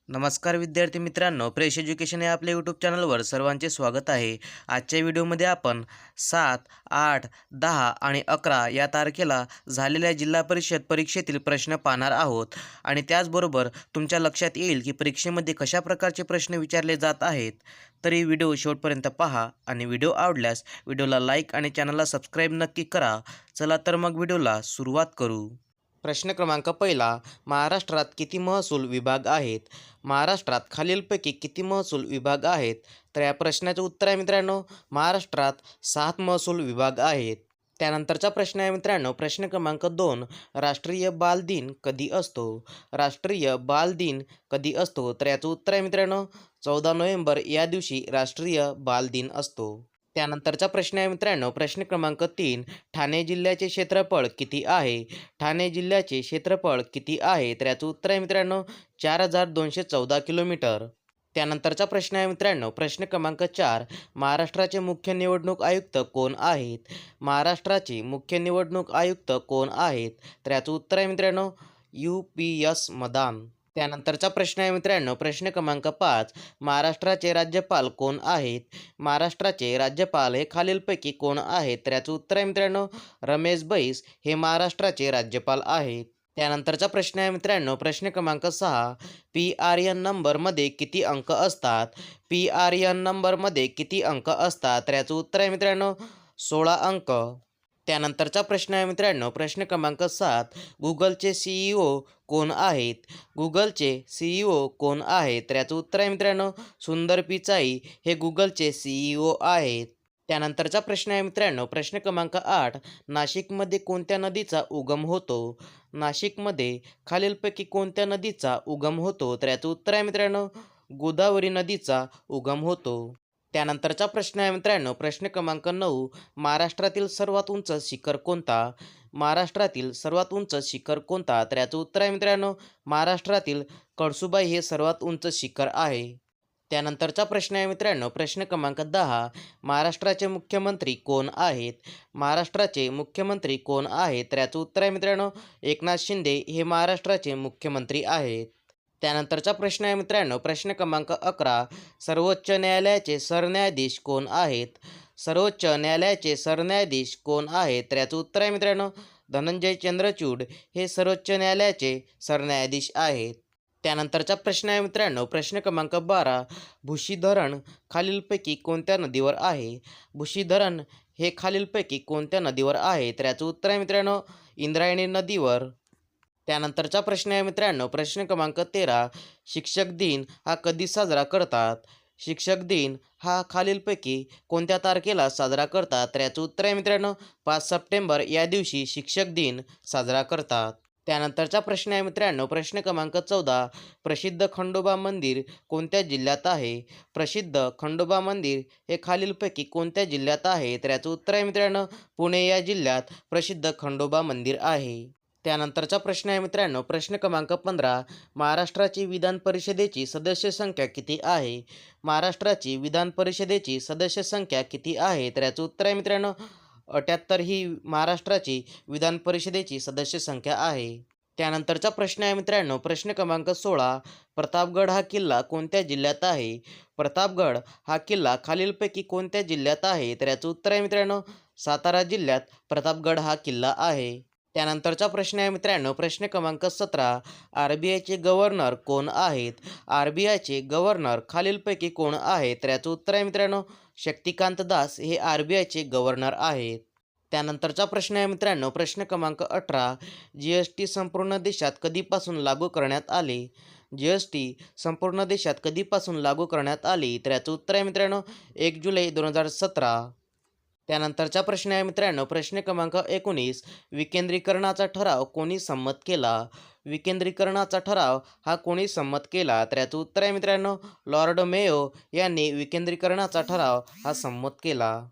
नमस्कार विद्यार्थी मित्रांनो, फ्रेश एज्युकेशन या आपल्या यूट्यूब चॅनलवर सर्वांचे स्वागत आहे. आजच्या व्हिडिओमध्ये आपण 7, 8, 10 आणि 11 या तारखेला झालेल्या जिल्हा परिषद परीक्षेतील प्रश्न पाहणार आहोत आणि त्याचबरोबर तुमच्या लक्षात येईल की परीक्षेमध्ये कशा प्रकारचे प्रश्न विचारले जात आहेत. तरी व्हिडिओ शेवटपर्यंत पहा आणि व्हिडिओ आवडल्यास व्हिडिओला लाईक आणि चॅनलला सबस्क्राईब नक्की करा. चला तर मग व्हिडिओला सुरुवात करू. प्रश्न क्रमांक पहिला, महाराष्ट्रात किती महसूल विभाग आहेत? महाराष्ट्रात खालीलपैकी किती महसूल विभाग आहेत? तर या प्रश्नाचे उत्तर आहे मित्रांनो, महाराष्ट्रात 7 महसूल विभाग आहेत. त्यानंतरचा प्रश्न आहे मित्रांनो, प्रश्न क्रमांक 2, राष्ट्रीय बाल दिन कधी असतो? राष्ट्रीय बाल दिन कधी असतो? तर याचं उत्तर आहे मित्रांनो, 14 नोव्हेंबर या दिवशी राष्ट्रीय बाल दिन असतो. त्यानंतरचा प्रश्न आहे मित्रांनो, प्रश्न क्रमांक 3, ठाणे जिल्ह्याचे क्षेत्रफळ किती आहे? ठाणे जिल्ह्याचे क्षेत्रफळ किती आहे? तर याचं उत्तर आहे मित्रांनो, 4214 किलोमीटर. त्यानंतरचा प्रश्न आहे मित्रांनो, प्रश्न क्रमांक 4, महाराष्ट्राचे मुख्य निवडणूक आयुक्त कोण आहेत? महाराष्ट्राचे मुख्य निवडणूक आयुक्त कोण आहेत? तर याचं उत्तर आहे मित्रांनो, UPS मदान. त्यानंतरचा प्रश्न आहे मित्रांनो, प्रश्न क्रमांक 5, महाराष्ट्राचे राज्यपाल कोण आहेत? महाराष्ट्राचे राज्यपाल हे खालीलपैकी कोण आहेत? तर याचं उत्तर आहे मित्रांनो, रमेश बैस हे महाराष्ट्राचे राज्यपाल आहेत. त्यानंतरचा प्रश्न आहे मित्रांनो, प्रश्न क्रमांक 6, PRN नंबरमध्ये किती अंक असतात? PRN नंबरमध्ये किती अंक असतात? तर याचं उत्तर आहे मित्रांनो, 16 अंक. त्यानंतरचा प्रश्न आहे मित्रांनो, प्रश्न क्रमांक 7, गुगलचे CEO कोण आहेत? गुगलचे CEO कोण आहेत? तर याचं उत्तर आहे मित्रांनो, सुंदर पिचाई हे गुगलचे CEO आहेत. त्यानंतरचा प्रश्न आहे मित्रांनो, प्रश्न क्रमांक 8, नाशिकमध्ये कोणत्या नदीचा उगम होतो? नाशिकमध्ये खालीलपैकी कोणत्या नदीचा उगम होतो? तर याचं उत्तर आहे मित्रांनो, गोदावरी नदीचा उगम होतो. त्यानंतरचा प्रश्न आहे मित्रांनो, प्रश्न क्रमांक 9, महाराष्ट्रातील सर्वात उंच शिखर कोणता? महाराष्ट्रातील सर्वात उंच शिखर कोणता? तर याचं उत्तर आहे मित्रांनो, महाराष्ट्रातील कळसुबाई हे सर्वात उंच शिखर आहे. त्यानंतरचा प्रश्न आहे मित्रांनो, प्रश्न क्रमांक 10, महाराष्ट्राचे मुख्यमंत्री कोण आहेत? महाराष्ट्राचे मुख्यमंत्री कोण आहेत? तर याचं उत्तर आहे मित्रांनो, एकनाथ शिंदे हे महाराष्ट्राचे मुख्यमंत्री आहेत. त्यानंतरचा प्रश्न आहे मित्रांनो, प्रश्न क्रमांक 11, सर्वोच्च न्यायालयाचे सरन्यायाधीश कोण आहेत? सर्वोच्च न्यायालयाचे सरन्यायाधीश कोण आहेत? तर याचं उत्तर आहे मित्रांनो, धनंजय चंद्रचूड हे सर्वोच्च न्यायालयाचे सरन्यायाधीश आहेत. त्यानंतरचा प्रश्न आहे मित्रांनो, प्रश्न क्रमांक 12, भुशी धरण खालीलपैकी कोणत्या नदीवर आहे? भुशी धरण हे खालीलपैकी कोणत्या नदीवर आहे? तर याचं उत्तर आहे मित्रांनो, इंद्रायणी नदीवर. त्यानंतरचा प्रश्न आहे मित्रांनो, प्रश्न क्रमांक 13, शिक्षक दिन हा कधी साजरा करतात? शिक्षक दिन हा खालीलपैकी कोणत्या तारखेला साजरा करतात? तर याचं उत्तर आहे मित्रांनो, 5 सप्टेंबर या दिवशी शिक्षक दिन साजरा करतात. त्यानंतरचा प्रश्न आहे मित्रांनो, प्रश्न क्रमांक 14, प्रसिद्ध खंडोबा मंदिर कोणत्या जिल्ह्यात आहे? प्रसिद्ध खंडोबा मंदिर हे खालीलपैकी कोणत्या जिल्ह्यात आहे? तर याचं उत्तर आहे मित्रांनो, पुणे या जिल्ह्यात प्रसिद्ध खंडोबा मंदिर आहे. त्यानंतरचा प्रश्न आहे मित्रांनो, प्रश्न क्रमांक 15, महाराष्ट्राची विधान परिषदेची सदस्य संख्या किती आहे? महाराष्ट्राची विधान परिषदेची सदस्य संख्या किती आहे? तर याचं उत्तर आहे मित्रांनो, 78 ही महाराष्ट्राची विधान परिषदेची सदस्य संख्या आहे. त्यानंतरचा प्रश्न आहे मित्रांनो, प्रश्न क्रमांक 16, प्रतापगड हा किल्ला कोणत्या जिल्ह्यात आहे? प्रतापगड हा किल्ला खालीलपैकी कोणत्या जिल्ह्यात आहे? तर याचं उत्तर आहे मित्रांनो, सातारा जिल्ह्यात प्रतापगड हा किल्ला आहे. त्यानंतरचा प्रश्न आहे मित्रांनो, प्रश्न क्रमांक 17, RBIचे गव्हर्नर कोण आहेत? RBIचे गव्हर्नर खालीलपैकी कोण आहेत? तर याचं उत्तर आहे मित्रांनो, शक्तिकांत दास हे RBIचे गव्हर्नर आहेत. त्यानंतरचा प्रश्न आहे मित्रांनो, प्रश्न क्रमांक 18, GST संपूर्ण देशात कधीपासून लागू करण्यात आले? GST संपूर्ण देशात कधीपासून लागू करण्यात आली? तर याचं उत्तर आहे मित्रांनो, 1 जुलै 2017. त्यानंतरचा प्रश्न आहे मित्रांनो, प्रश्न क्रमांक 19, विकेंद्रीकरणाचा ठराव कोणी संमत केला? विकेंद्रीकरणाचा ठराव हा कोणी संमत केला? तर याचं उत्तर आहे मित्रांनो, लॉर्ड मेयो यांनी विकेंद्रीकरणाचा ठराव हा संमत केला.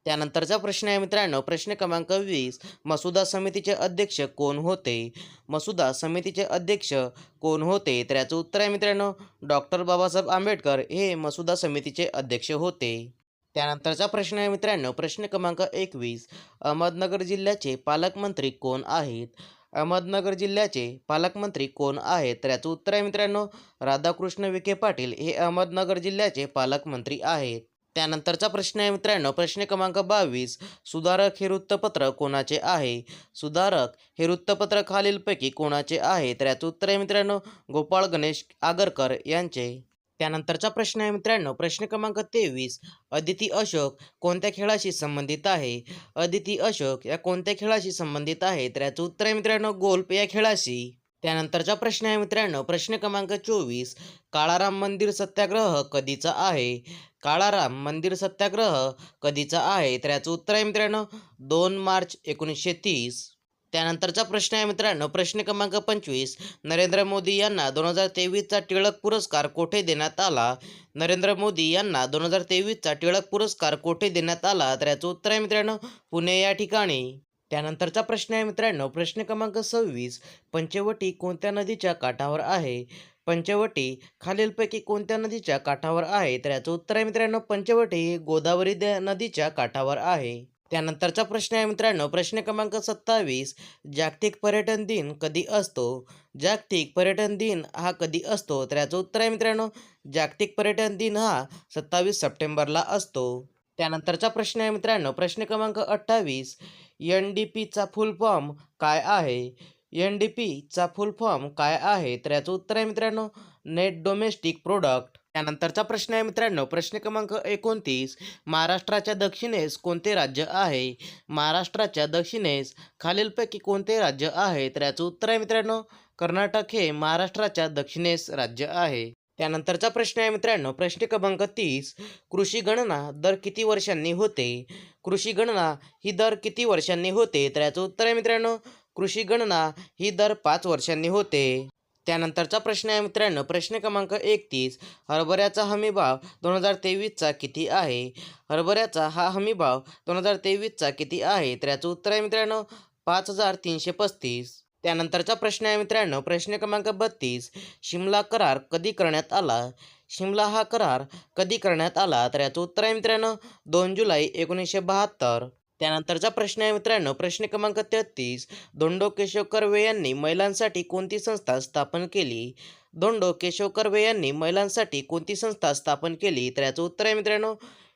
त्यानंतरचा प्रश्न आहे मित्रांनो, प्रश्न क्रमांक 20, मसुदा समितीचे अध्यक्ष कोण होते? मसुदा समितीचे अध्यक्ष कोण होते? तर याचं उत्तर आहे मित्रांनो, डॉक्टर बाबासाहेब आंबेडकर हे मसुदा समितीचे अध्यक्ष होते. त्यानंतरचा प्रश्न आहे मित्रांनो, प्रश्न क्रमांक 21, अहमदनगर जिल्ह्याचे पालकमंत्री कोण आहेत? अहमदनगर जिल्ह्याचे पालकमंत्री कोण आहेत? तर याचं उत्तर आहे मित्रांनो, राधाकृष्ण विखे पाटील हे अहमदनगर जिल्ह्याचे पालकमंत्री आहेत. त्यानंतरचा प्रश्न आहे मित्रांनो, प्रश्न क्रमांक 22. सुधारक हे वृत्तपत्र कोणाचे आहे? सुधारक हे वृत्तपत्र खालीलपैकी कोणाचे आहे? तर याचं उत्तर आहे मित्रांनो, गोपाळ गणेश आगरकर यांचे. त्यानंतरचा प्रश्न आहे मित्रांनो, प्रश्न क्रमांक 23. अदिती अशोक कोणत्या खेळाशी संबंधित आहे? अदिती अशोक या कोणत्या खेळाशी संबंधित आहे? तर याचं उत्तर आहे मित्रांनो, गोल्फ या खेळाशी. त्यानंतरचा प्रश्न आहे मित्रांनो, प्रश्न क्रमांक 24. काळाराम मंदिर सत्याग्रह कधीचा आहे? काळाराम मंदिर सत्याग्रह कधीचा आहे? तर याचं उत्तर आहे मित्रांनो, 2 मार्च 1930. त्यानंतरचा प्रश्न आहे मित्रांनो, प्रश्न क्रमांक 25. नरेंद्र मोदी यांना 2023चा टिळक पुरस्कार कोठे देण्यात आला? नरेंद्र मोदी यांना 2023चा टिळक पुरस्कार कोठे देण्यात आला? तर याचं उत्तर आहे मित्रांनो, पुणे या ठिकाणी. त्यानंतरचा प्रश्न आहे मित्रांनो, प्रश्न क्रमांक 26. पंचवटी कोणत्या नदीच्या काठावर आहे? पंचवटी खालीलपैकी कोणत्या नदीच्या काठावर आहे? तर याचं उत्तर आहे मित्रांनो, पंचवटी ही गोदावरी नदीच्या काठावर आहे. त्यानंतरचा प्रश्न आहे मित्रांनो, प्रश्न क्रमांक 27. जागतिक पर्यटन दिन कधी असतो? जागतिक पर्यटन दिन हा कधी असतो? तर याचं उत्तर आहे मित्रांनो, जागतिक पर्यटन दिन हा 27 सप्टेंबरला असतो. त्यानंतरचा प्रश्न आहे मित्रांनो, प्रश्न क्रमांक 28. NDPचा फुल फॉर्म काय आहे? NDPचा फुल फॉर्म काय आहे? तर याचं उत्तर आहे मित्रांनो, नेट डोमेस्टिक प्रोडक्ट. त्यानंतरचा प्रश्न आहे मित्रांनो, प्रश्न क्रमांक 29. महाराष्ट्राच्या दक्षिणेस कोणते राज्य आहे? महाराष्ट्राच्या दक्षिणेस खालीलपैकी कोणते राज्य आहे? तर याचं उत्तर आहे मित्रांनो, कर्नाटक हे महाराष्ट्राच्या दक्षिणेस राज्य आहे. त्यानंतरचा प्रश्न आहे मित्रांनो, प्रश्न क्रमांक 30. कृषी गणना दर किती वर्षांनी होते? कृषी गणना ही दर किती वर्षांनी होते? तर याचं उत्तर आहे मित्रांनो, कृषी गणना ही दर 5 वर्षांनी होते. त्यानंतरचा प्रश्न आहे मित्रांनो, प्रश्न क्रमांक 31. हरभऱ्याचा हमीभाव 2023चा किती आहे? हरभऱ्याचा हा हमीभाव 2023चा किती आहे? तर याचं उत्तर आहे मित्रांनो, 5335. त्यानंतरचा प्रश्न आहे मित्रांनो, प्रश्न क्रमांक 32. शिमला करार कधी करण्यात आला? शिमला हा करार कधी करण्यात आला? तर याचं उत्तर आहे मित्रांनो, 2 जुलै 1972. त्यानंतरचा प्रश्न आहे मित्रांनो, प्रश्न क्रमांक 33. धोंडो केशव कर्वे यांनी महिलांसाठी कोणती संस्था स्थापन केली? धोंडो केशव कर्वे यांनी महिलांसाठी कोणती संस्था स्थापन केली? तर याचं उत्तर आहे मित्रांनो,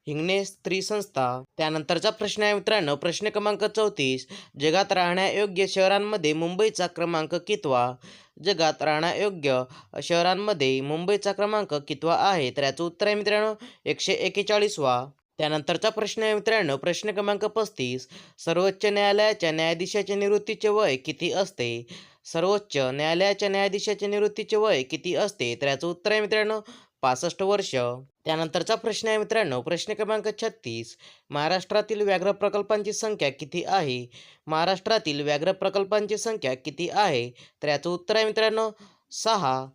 हिंगणे स्त्री संस्था. त्यानंतरचा प्रश्न आहे मित्रांनो, प्रश्न क्रमांक 34. जगात राहण्यायोग्य शहरांमध्ये मुंबईचा क्रमांक कितवा? जगात राहण्यायोग्य शहरांमध्ये मुंबईचा क्रमांक कितवा आहे? तर याचं उत्तर आहे मित्रांनो, 141वा. त्यानंतरचा प्रश्न आहे मित्रांनो, प्रश्न क्रमांक 35. सर्वोच्च न्यायालयाच्या न्यायाधीशाचे निवृत्तीचे वय किती असते? सर्वोच्च न्यायालयाच्या न्यायाधीशाचे निवृत्तीचे वय किती असते? तर याचं उत्तर आहे मित्रांनो, 65 वर्ष. त्यानंतरचा प्रश्न आहे मित्रांनो, प्रश्न क्रमांक 36. महाराष्ट्रातील व्याघ्र प्रकल्पांची संख्या किती आहे? महाराष्ट्रातील व्याघ्र प्रकल्पांची संख्या किती आहे? तर याचं उत्तर आहे मित्रांनो, 6.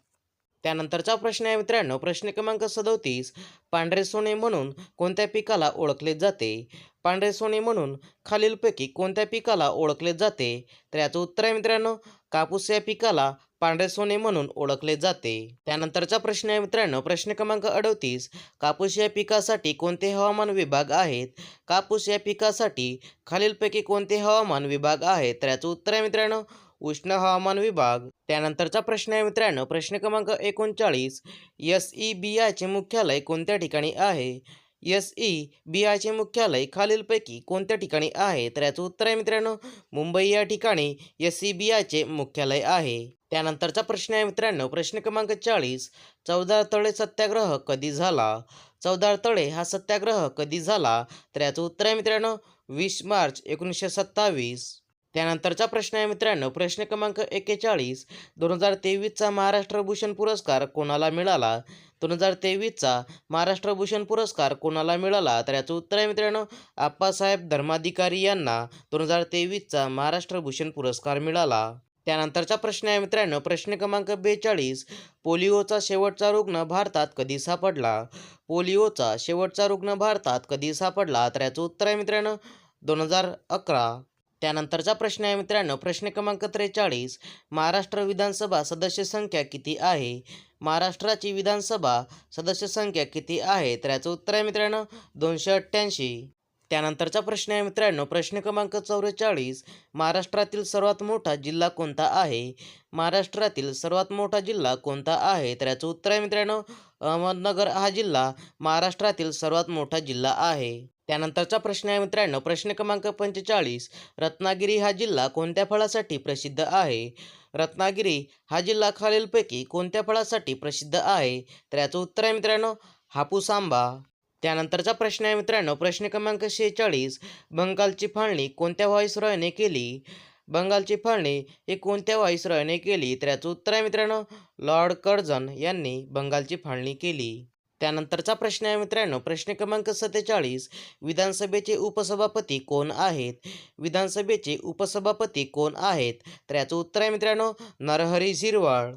त्यानंतरचा प्रश्न आहे मित्रांनो, प्रश्न क्रमांक 37. पांढरे सोने म्हणून कोणत्या पिकाला ओळखले जाते? पांढरे सोने म्हणून खालीलपैकी कोणत्या पिकाला ओळखले जाते? तर याचं उत्तर आहे मित्रांनो, कापूस या पिकाला पांढरे सोने म्हणून ओळखले जाते. त्यानंतरचा प्रश्न आहे मित्रांनो, प्रश्न क्रमांक 38. कापूस या पिकासाठी कोणते हवामान विभाग आहेत? कापूस या पिकासाठी खालीलपैकी कोणते हवामान विभाग आहेत? तर याचं उत्तर आहे मित्रांनो, उष्ण हवामान विभाग. त्यानंतरचा प्रश्न आहे मित्रांनो, प्रश्न क्रमांक 39. SEBIचे मुख्यालय कोणत्या ठिकाणी आहे? SEBIचे मुख्यालय खालीलपैकी कोणत्या ठिकाणी आहे? तर याचं उत्तर आहे मित्रांनो, मुंबई या ठिकाणी SEBIचे मुख्यालय आहे. त्यानंतरचा प्रश्न आहे मित्रांनो, प्रश्न क्रमांक 40. चौदार तळे सत्याग्रह कधी झाला? चौदार तळे हा सत्याग्रह कधी झाला? तर याचं उत्तर आहे मित्रांनो, 20 मार्च 1927. त्यानंतरचा प्रश्न आहे मित्रांनो, प्रश्न क्रमांक 41. 2023चा महाराष्ट्र भूषण पुरस्कार कोणाला मिळाला? 2023चा महाराष्ट्र भूषण पुरस्कार कोणाला मिळाला? तर याचं उत्तर आहे मित्रांनो, आप्पासाहेब धर्माधिकारी यांना 2023चा महाराष्ट्र भूषण पुरस्कार मिळाला. त्यानंतरचा प्रश्न आहे मित्रांनो, प्रश्न क्रमांक 42. पोलिओचा शेवटचा रुग्ण भारतात कधी सापडला? पोलिओचा शेवटचा रुग्ण भारतात कधी सापडला? तर याचं उत्तर आहे मित्रांनो, 2011. त्यानंतरचा प्रश्न आहे मित्रांनो, प्रश्न क्रमांक 43. महाराष्ट्र विधानसभा सदस्य संख्या किती आहे? महाराष्ट्राची विधानसभा सदस्य संख्या किती आहे? तर याचं उत्तर आहे मित्रांनो, 288. त्यानंतरचा प्रश्न आहे मित्रांनो, प्रश्न क्रमांक 44. महाराष्ट्रातील सर्वात मोठा जिल्हा कोणता आहे? महाराष्ट्रातील सर्वात मोठा जिल्हा कोणता आहे? तर याचं उत्तर आहे मित्रांनो, अहमदनगर हा जिल्हा महाराष्ट्रातील सर्वात मोठा जिल्हा आहे. त्यानंतरचा प्रश्न आहे मित्रांनो, प्रश्न क्रमांक 45. रत्नागिरी हा जिल्हा कोणत्या फळासाठी प्रसिद्ध आहे? रत्नागिरी हा जिल्हा खालीलपैकी कोणत्या फळासाठी प्रसिद्ध आहे? तर याचं उत्तर आहे मित्रांनो, हापूस आंबा. त्यानंतरचा प्रश्न आहे मित्रांनो, प्रश्न क्रमांक 46. बंगालची फाळणी कोणत्या व्हाईसरॉयने केली? बंगालची फाळणी ही कोणत्या व्हाईसरॉयने केली? तर याचं उत्तर आहे मित्रांनो, लॉर्ड कर्झन यांनी बंगालची फाळणी केली. त्यानंतरचा प्रश्न आहे मित्रांनो, प्रश्न क्रमांक 47. विधानसभेचे उपसभापती कोण आहेत? विधानसभेचे उपसभापती कोण आहेत? तर याचं उत्तर आहे मित्रांनो, नरहरी झिरवाळ.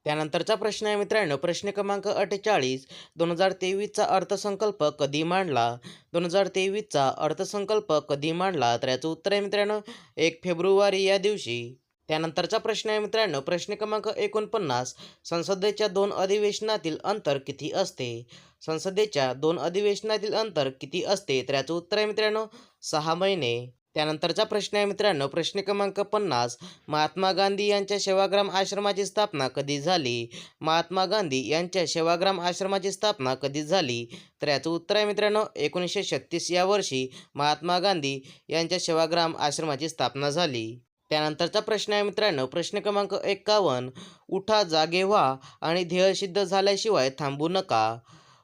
त्यानंतरचा प्रश्न आहे मित्रांनो, प्रश्न क्रमांक 48. 2023चा अर्थसंकल्प कधी मांडला? 2023चा अर्थसंकल्प कधी मांडला? तर याचं उत्तर आहे मित्रांनो, 1 फेब्रुवारी या दिवशी. त्यानंतरचा प्रश्न आहे मित्रांनो, प्रश्न क्रमांक 49. संसदेच्या 2 अधिवेशनातील अंतर किती असते? संसदेच्या 2 अधिवेशनातील अंतर किती असते? तर याचं उत्तर आहे मित्रांनो, 6 महिने. त्यानंतरचा प्रश्न आहे मित्रांनो, प्रश्न क्रमांक 50. महात्मा गांधी यांच्या सेवाग्राम आश्रमाची स्थापना कधी झाली? महात्मा गांधी यांच्या सेवाग्राम आश्रमाची स्थापना कधी झाली? तर याचं उत्तर आहे मित्रांनो, 1936 या वर्षी महात्मा गांधी यांच्या सेवाग्राम आश्रमाची स्थापना झाली. त्यानंतरचा प्रश्न आहे मित्रांनो, प्रश्न क्रमांक 51. उठा जागे व्हा आणि ध्येय सिद्ध झाल्याशिवाय थांबू नका.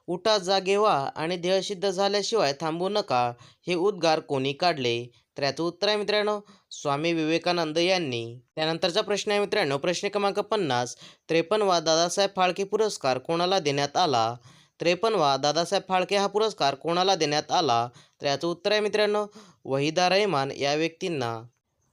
उठा जागे व्हा आणि ध्येय सिद्ध झाल्याशिवाय थांबू नका हे उद्गार कोणी काढले? तर याचं उत्तर आहे मित्रांनो, स्वामी विवेकानंद यांनी. त्यानंतरचा प्रश्न आहे मित्रांनो, प्रश्न क्रमांक 50. 53वा दादासाहेब फाळके पुरस्कार कोणाला देण्यात आला? 53वा दादासाहेब फाळके हा पुरस्कार कोणाला देण्यात आला? तर याचं उत्तर आहे मित्रांनो, वहिदा रहमान या व्यक्तींना.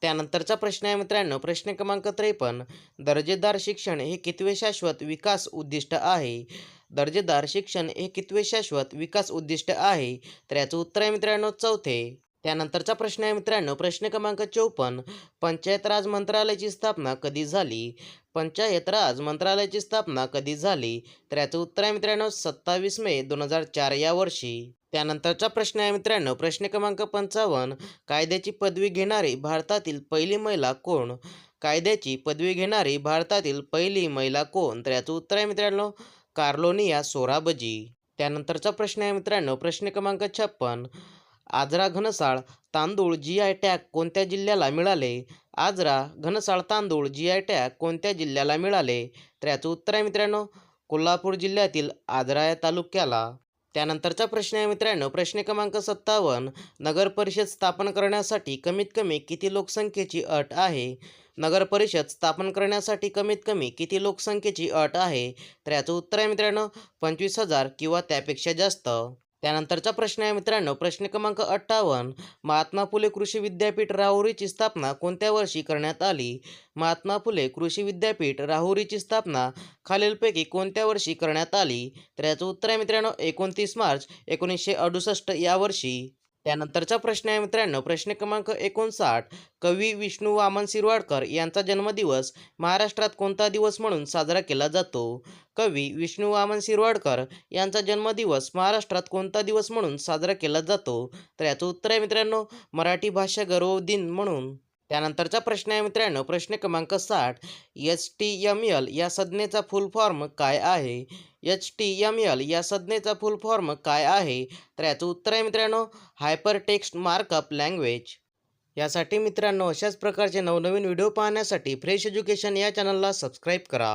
त्यानंतरचा प्रश्न आहे मित्रांनो, प्रश्न क्रमांक 53. दर्जेदार शिक्षण हे कितवे शाश्वत विकास उद्दिष्ट आहे? दर्जेदार शिक्षण हे कितवे शाश्वत विकास उद्दिष्ट आहे? तर याचं उत्तर आहे मित्रांनो, 4थे. त्यानंतरचा प्रश्न आहे मित्रांनो, प्रश्न क्रमांक 54. पंचायत राज मंत्रालयाची स्थापना कधी झाली? पंचायत राज मंत्रालयाची स्थापना कधी झाली? तर याचं उत्तर आहे मित्रांनो, 27 मे 2004 या वर्षी. त्यानंतरचा प्रश्न आहे मित्रांनो, प्रश्न क्रमांक 55. कायद्याची पदवी घेणारी भारतातील पहिली महिला कोण? कायद्याची पदवी घेणारी भारतातील पहिली महिला कोण? तर याचं उत्तर आहे मित्रांनो, कार्लोनिया सोराबजी. त्यानंतरचा प्रश्न आहे मित्रांनो, प्रश्न क्रमांक 56. आजरा घनसाळ तांदूळ GI टॅग कोणत्या जिल्ह्याला मिळाले? आजरा घनसाळ तांदूळ GI टॅग कोणत्या जिल्ह्याला मिळाले? तर याचं उत्तर आहे मित्रांनो, कोल्हापूर जिल्ह्यातील आजरा या तालुक्याला. त्यानंतरचा प्रश्न आहे मित्रांनो, प्रश्न क्रमांक 57. नगर परिषद स्थापन करण्यासाठी कमीत कमी किती लोकसंख्येची अट आहे? नगर परिषद स्थापन करण्यासाठी कमीत कमी किती लोकसंख्येची अट आहे? तर याचं उत्तर आहे मित्रांनो, 25,000 किंवा त्यापेक्षा जास्त. त्यानंतरचा प्रश्न आहे मित्रांनो, प्रश्न क्रमांक 58. महात्मा फुले कृषी विद्यापीठ राहुरीची स्थापना कोणत्या वर्षी करण्यात आली? महात्मा फुले कृषी विद्यापीठ राहुरीची स्थापना खालीलपैकी कोणत्या वर्षी करण्यात आली? तर याचं उत्तर आहे मित्रांनो, 29 मार्च 1968 या वर्षी. त्यानंतरचा प्रश्न आहे मित्रांनो, प्रश्न क्रमांक 59. कवी विष्णू वामन शिरवाडकर यांचा जन्मदिवस महाराष्ट्रात कोणता दिवस म्हणून साजरा केला जातो? कवी विष्णू वामन शिरवाडकर यांचा जन्मदिवस महाराष्ट्रात कोणता दिवस म्हणून साजरा केला जातो? तर याचं उत्तर आहे मित्रांनो, मराठी भाषा गौरव दिन म्हणून. त्यानंतरचा प्रश्न आहे मित्रांनो, प्रश्न क्रमांक 60. HTML या संज्ञेचा फुल फॉर्म काय आहे? HTML या संज्ञेचा फुल फॉर्म काय आहे? तर याचं उत्तर आहे मित्रांनो, हायपर टेक्स्ट मार्कअप लँग्वेज. यासाठी मित्रांनो, अशाच प्रकारचे नवनवीन व्हिडिओ पाहण्यासाठी फ्रेश एज्युकेशन या चॅनलला सबस्क्राईब करा.